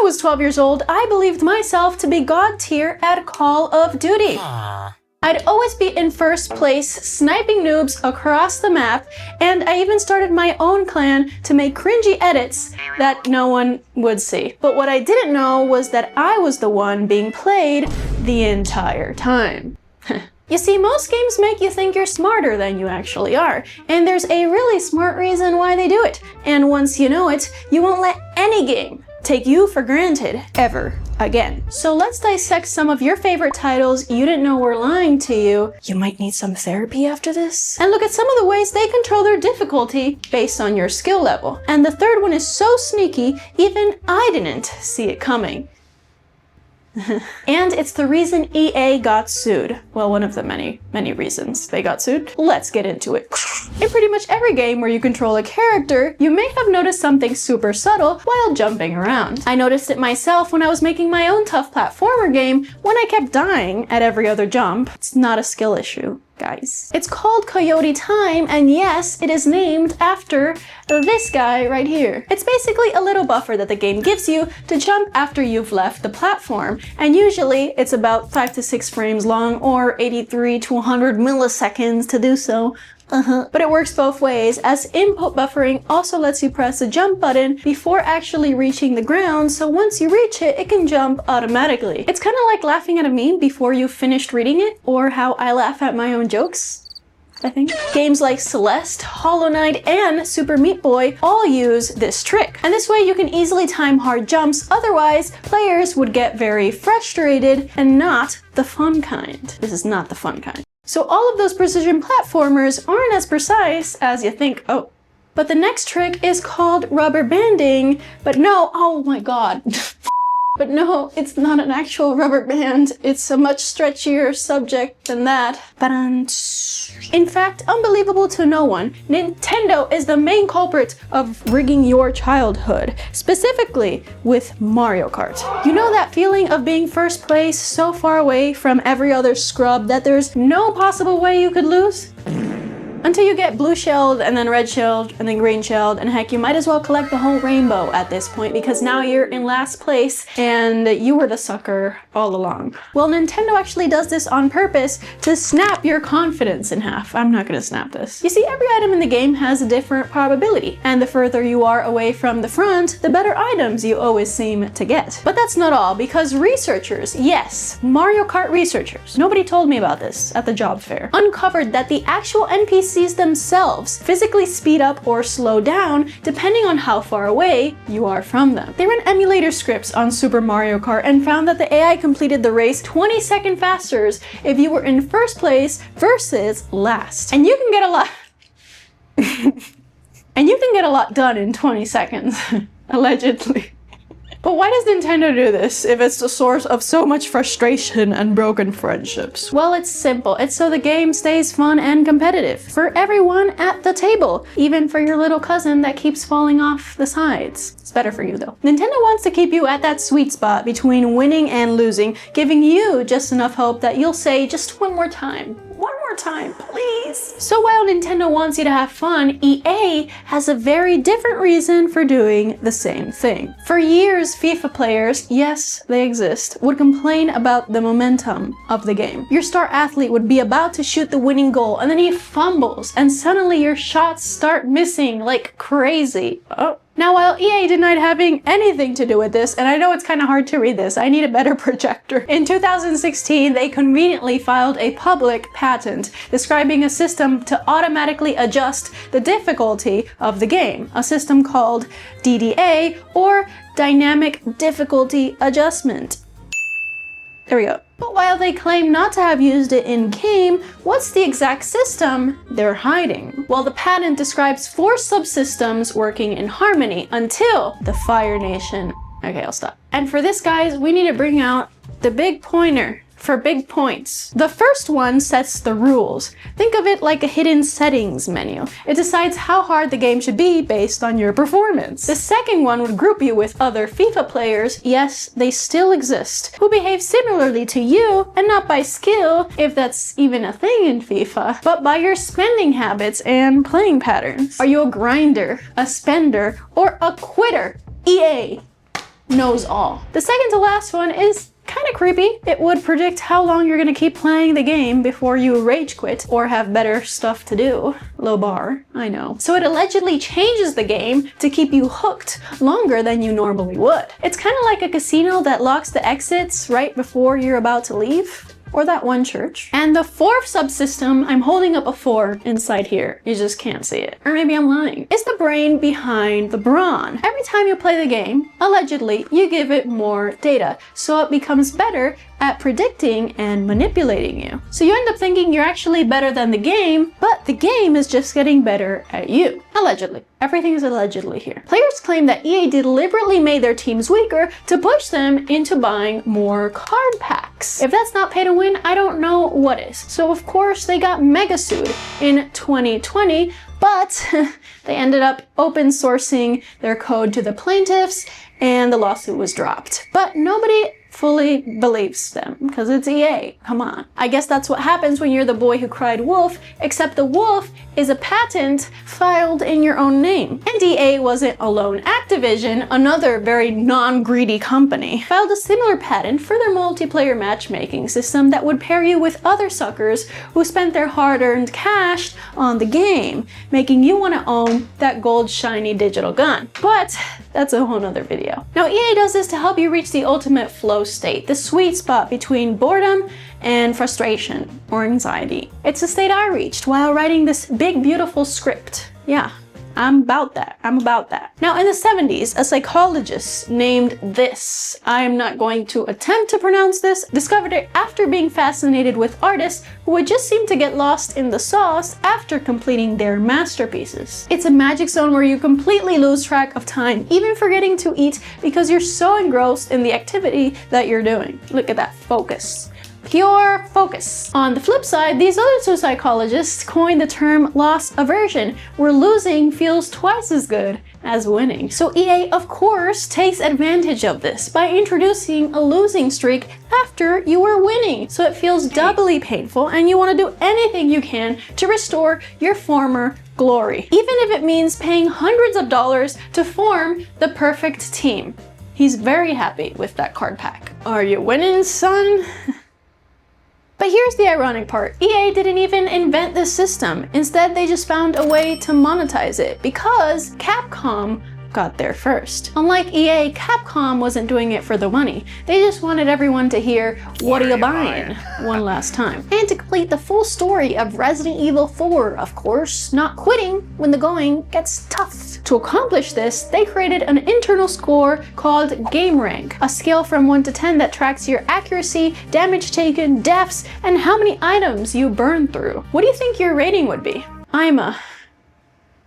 was 12 years old, I believed myself to be god tier at Call of Duty. I'd always be in first place, sniping noobs across the map, and I even started my own clan to make cringy edits that no one would see. But what I didn't know was that I was the one being played the entire time. You see, most games make you think you're smarter than you actually are, and there's a really smart reason why they do it. And once you know it, you won't let any game take you for granted ever again. So let's dissect some of your favorite titles you didn't know were lying to you. You might need some therapy after this. And look at some of the ways they control their difficulty based on your skill level. And the third one is so sneaky, even I didn't see it coming. And it's the reason EA got sued. Well, one of the many reasons they got sued. Let's get into it. In pretty much every game where you control a character, you may have noticed something super subtle while jumping around. I noticed it myself when I was making my own tough platformer game when I kept dying at every other jump. It's not a skill issue, guys. It's called Coyote Time, and yes, it is named after this guy right here. It's basically a little buffer that the game gives you to jump after you've left the platform, and usually it's about 5 to 6 frames long or 83 to 100 milliseconds to do so. But it works both ways, as input buffering also lets you press the jump button before actually reaching the ground, so once you reach it, it can jump automatically. It's kind of like laughing at a meme before you've finished reading it, or how I laugh at my own jokes, I think. Games like Celeste, Hollow Knight, and Super Meat Boy all use this trick. And this way you can easily time hard jumps, otherwise players would get very frustrated, and not the fun kind. This is not the fun kind. So all of those precision platformers aren't as precise as you think. Oh, but the next trick is called rubber banding, but no, oh my god. But no, it's not an actual rubber band. It's a much stretchier subject than that. In fact, unbelievable to no one, Nintendo is the main culprit of rigging your childhood, specifically with Mario Kart. You know that feeling of being first place so far away from every other scrub that there's no possible way you could lose? Until you get blue shelled, and then red shelled, and then green shelled, and heck, you might as well collect the whole rainbow at this point because now you're in last place and you were the sucker all along. Well, Nintendo actually does this on purpose to snap your confidence in half. I'm not gonna snap this. You see, every item in the game has a different probability, and the further you are away from the front, the better items you always seem to get. But that's not all, because researchers, yes, Mario Kart researchers, nobody told me about this at the job fair, uncovered that the actual NPCs themselves physically speed up or slow down depending on how far away you are from them. They ran emulator scripts on Super Mario Kart and found that the AI completed the race 20 seconds faster if you were in first place versus last. And you can get a lot and you can get a lot done in 20 seconds, allegedly. But why does Nintendo do this if it's the source of so much frustration and broken friendships? Well, it's simple. It's so the game stays fun and competitive for everyone at the table, even for your little cousin that keeps falling off the sides. It's better for you though. Nintendo wants to keep you at that sweet spot between winning and losing, giving you just enough hope that you'll say just one more time. One more time, please. So while Nintendo wants you to have fun, EA has a very different reason for doing the same thing. For years, FIFA players, yes, they exist, would complain about the momentum of the game. Your star athlete would be about to shoot the winning goal, and then he fumbles, and suddenly your shots start missing like crazy. Oh. Now, while EA denied having anything to do with this, and I know it's kind of hard to read this, I need a better projector. In 2016, they conveniently filed a public patent describing a system to automatically adjust the difficulty of the game, a system called DDA, or Dynamic Difficulty Adjustment. There we go. But while they claim not to have used it in-game, what's the exact system they're hiding? Well, the patent describes 4 subsystems working in harmony until the Fire Nation. Okay, I'll stop. And for this, guys, we need to bring out the big pointer for big points. The first one sets the rules. Think of it like a hidden settings menu. It decides how hard the game should be based on your performance. The second one would group you with other FIFA players, yes, they still exist, who behave similarly to you, and not by skill, if that's even a thing in FIFA, but by your spending habits and playing patterns. Are you a grinder, a spender, or a quitter? EA. knows all. The second to last one is kind of creepy. It would predict how long you're gonna keep playing the game before you rage quit or have better stuff to do. Low bar, I know. So it allegedly changes the game to keep you hooked longer than you normally would. It's kind of like a casino that locks the exits right before you're about to leave. Or that one church. And the fourth subsystem, I'm holding up a 4 inside here. You just can't see it. Or maybe I'm lying. It's the brain behind the brawn. Every time you play the game, allegedly, you give it more data. So it becomes better at predicting and manipulating you. So you end up thinking you're actually better than the game, but the game is just getting better at you. Allegedly. Everything is allegedly here. Players claim that EA deliberately made their teams weaker to push them into buying more card packs. If that's not pay to win, I don't know what is. So of course they got mega sued in 2020, but they ended up open sourcing their code to the plaintiffs and the lawsuit was dropped. But nobody fully believes them because it's EA. Come on. I guess that's what happens when you're the boy who cried wolf, except the wolf is a patent filed in your own name. And EA wasn't alone. Activision, another very non-greedy company, filed a similar patent for their multiplayer matchmaking system that would pair you with other suckers who spent their hard-earned cash on the game, making you want to own that gold shiny digital gun. But that's a whole nother video. Now EA does this to help you reach the ultimate flow state, the sweet spot between boredom and frustration or anxiety. It's the state I reached while writing this big, beautiful script. Yeah, I'm about that. Now, in the 70s, a psychologist named this, I'm not going to attempt to pronounce this, discovered it after being fascinated with artists who would just seem to get lost in the sauce after completing their masterpieces. It's a magic zone where you completely lose track of time, even forgetting to eat because you're so engrossed in the activity that you're doing. Look at that focus. Pure focus. On the flip side, these other two psychologists coined the term loss aversion, where losing feels twice as good as winning. So EA, of course, takes advantage of this by introducing a losing streak after you were winning. So it feels doubly painful and you want to do anything you can to restore your former glory, even if it means paying hundreds of dollars to form the perfect team. He's very happy with that card pack. Are you winning, son? But here's the ironic part. EA didn't even invent this system. Instead, they just found a way to monetize it because Capcom got there first. Unlike EA, Capcom wasn't doing it for the money. They just wanted everyone to hear, "What are you buying?" one last time. And to complete the full story of Resident Evil 4, of course, not quitting when the going gets tough. To accomplish this, they created an internal score called Game Rank, a scale from 1 to 10 that tracks your accuracy, damage taken, deaths, and how many items you burn through. What do you think your rating would be? I'm a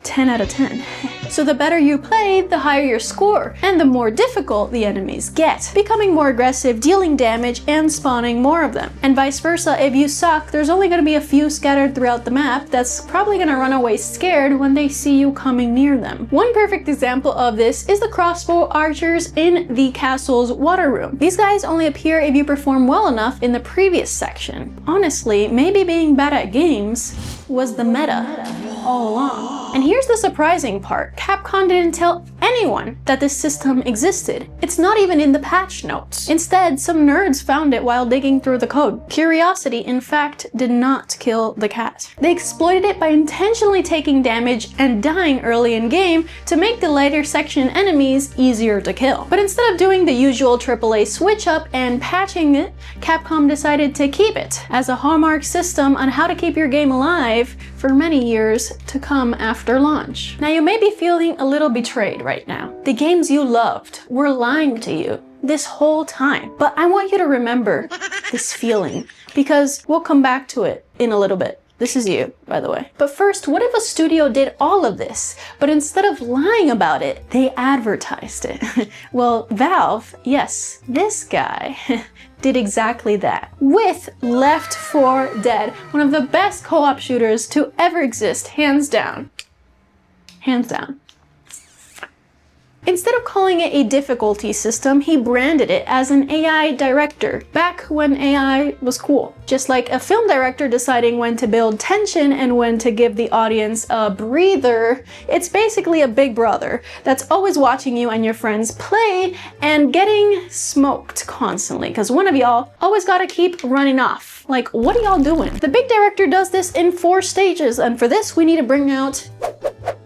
10 out of 10. So the better you play, the higher your score, and the more difficult the enemies get, becoming more aggressive, dealing damage, and spawning more of them. And vice versa, if you suck, there's only going to be a few scattered throughout the map that's probably going to run away scared when they see you coming near them. One perfect example of this is the crossbow archers in the castle's water room. These guys only appear if you perform well enough in the previous section. Honestly, maybe being bad at games was the meta all along. And here's the surprising part. Capcom didn't tell anyone that this system existed. It's not even in the patch notes. Instead, some nerds found it while digging through the code. Curiosity, in fact, did not kill the cat. They exploited it by intentionally taking damage and dying early in game to make the later section enemies easier to kill. But instead of doing the usual AAA switch up and patching it, Capcom decided to keep it as a hallmark system on how to keep your game alive for many years to come after launch. Now you may be feeling a little betrayed right now. The games you loved were lying to you this whole time. But I want you to remember this feeling because we'll come back to it in a little bit. This is you, by the way. But first, what if a studio did all of this, but instead of lying about it, they advertised it? Well, Valve, yes, this guy, did exactly that. With Left 4 Dead, one of the best co-op shooters to ever exist, hands down. Hands down. Instead of calling it a difficulty system, he branded it as an AI director, back when AI was cool. Just like a film director deciding when to build tension and when to give the audience a breather, it's basically a big brother that's always watching you and your friends play and getting smoked constantly, because one of y'all always gotta keep running off. Like, what are y'all doing? The big director does this in 4 stages, and for this we need to bring out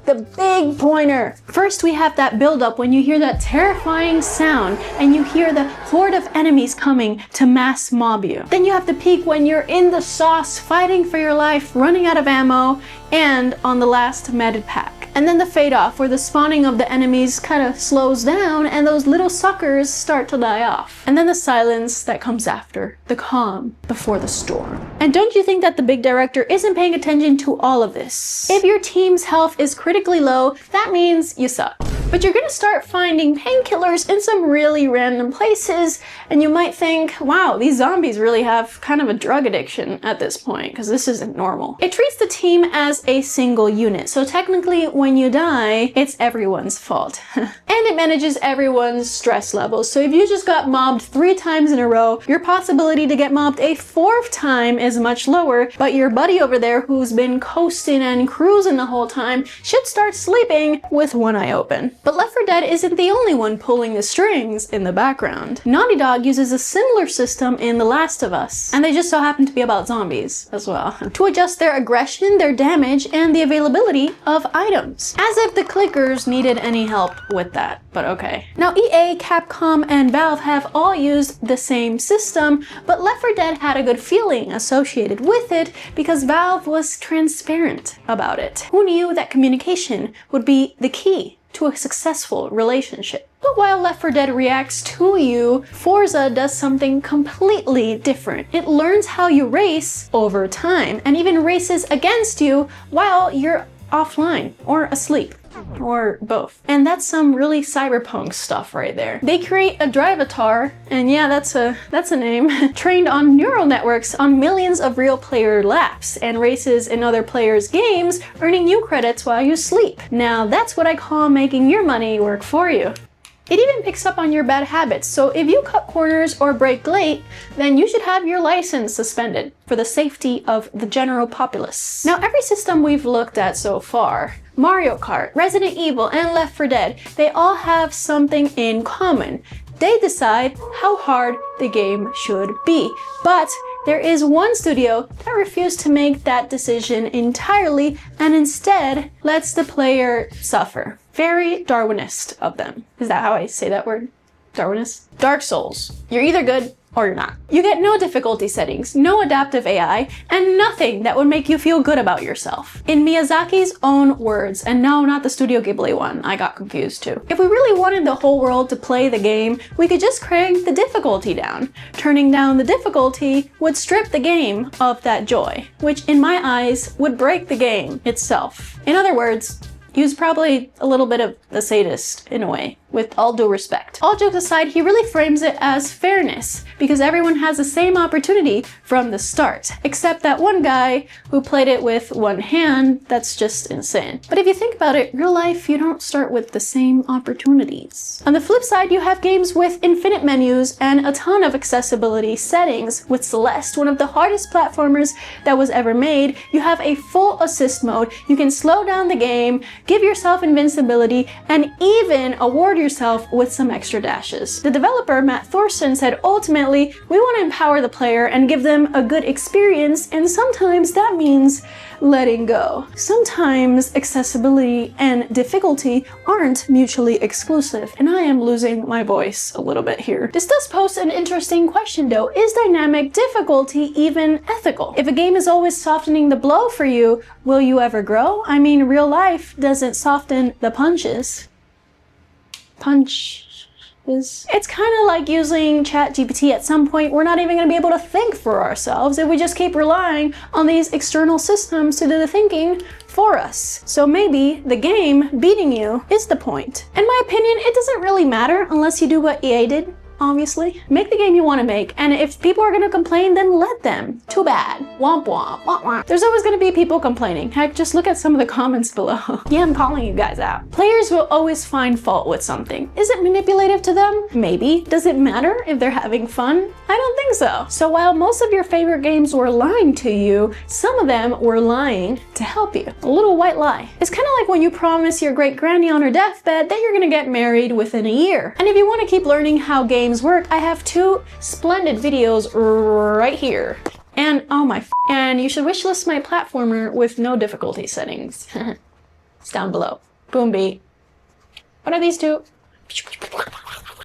the big pointer. First, we have that build-up when you hear that terrifying sound and you hear the horde of enemies coming to mass mob you. Then you have the peak when you're in the sauce, fighting for your life, running out of ammo, and on the last med pack. And then the fade off, where the spawning of the enemies kind of slows down and those little suckers start to die off. And then the silence that comes after, the calm before the storm. And don't you think that the big director isn't paying attention to all of this? If your team's health is critically low, that means you suck. But you're gonna start finding painkillers in some really random places, and you might think, wow, these zombies really have kind of a drug addiction at this point, because this isn't normal. It treats the team as a single unit, so technically when you die, it's everyone's fault. And it manages everyone's stress levels, so if you just got mobbed 3 times in a row, your possibility to get mobbed a 4th time is much lower, but your buddy over there who's been coasting and cruising the whole time should start sleeping with one eye open. But Left 4 Dead isn't the only one pulling the strings in the background. Naughty Dog uses a similar system in The Last of Us, and they just so happen to be about zombies as well, to adjust their aggression, their damage, and the availability of items. As if the clickers needed any help with that, but okay. Now EA, Capcom, and Valve have all used the same system, but Left 4 Dead had a good feeling associated with it because Valve was transparent about it. Who knew that communication would be the key to a successful relationship? But while Left 4 Dead reacts to you, Forza does something completely different. It learns how you race over time, and even races against you while you're offline or asleep. Or both. And that's some really cyberpunk stuff right there. They create a drivatar, and yeah, that's a name, trained on neural networks on millions of real player laps and races in other players' games, earning you credits while you sleep. Now that's what I call making your money work for you. It even picks up on your bad habits, so if you cut corners or brake late, then you should have your license suspended for the safety of the general populace. Now, every system we've looked at so far, Mario Kart, Resident Evil, and Left 4 Dead, they all have something in common. They decide how hard the game should be. But there is one studio that refused to make that decision entirely and instead lets the player suffer. Very Darwinist of them. Is that how I say that word? Darwinist? Dark Souls. You're either good or you're not. You get no difficulty settings, no adaptive AI, and nothing that would make you feel good about yourself. In Miyazaki's own words, and no, not the Studio Ghibli one, I got confused too. If we really wanted the whole world to play the game, we could just crank the difficulty down. Turning down the difficulty would strip the game of that joy, which in my eyes would break the game itself. In other words, he was probably a little bit of a sadist in a way, with all due respect. All jokes aside, he really frames it as fairness, because everyone has the same opportunity from the start, except that one guy who played it with one hand. That's just insane. But if you think about it, real life, you don't start with the same opportunities. On the flip side, you have games with infinite menus and a ton of accessibility settings. With Celeste, one of the hardest platformers that was ever made, you have a full assist mode. You can slow down the game, give yourself invincibility, and even award yourself with some extra dashes. The developer, Matt Thorson, said ultimately, we want to empower the player and give them a good experience, and sometimes that means letting go. Sometimes accessibility and difficulty aren't mutually exclusive, and I am losing my voice a little bit here. This does pose an interesting question though. Is dynamic difficulty even ethical? If a game is always softening the blow for you, will you ever grow? I mean, real life doesn't soften the punches. It's kind of like using ChatGPT. At some point, we're not even going to be able to think for ourselves if we just keep relying on these external systems to do the thinking for us. So maybe the game beating you is the point. In my opinion, it doesn't really matter unless you do what EA did obviously. Make the game you want to make, and if people are going to complain, then let them. Too bad. Womp womp. Womp womp. There's always going to be people complaining. Heck, just look at some of the comments below. Yeah, I'm calling you guys out. Players will always find fault with something. Is it manipulative to them? Maybe. Does it matter if they're having fun? I don't think so. So while most of your favorite games were lying to you, some of them were lying to help you. A little white lie. It's kind of like when you promise your great granny on her deathbed that you're gonna get married within a year. And if you want to keep learning how games work, I have 2 splendid videos right here. And oh my and you should wishlist my platformer with no difficulty settings. It's down below. Boom beat. What are these 2?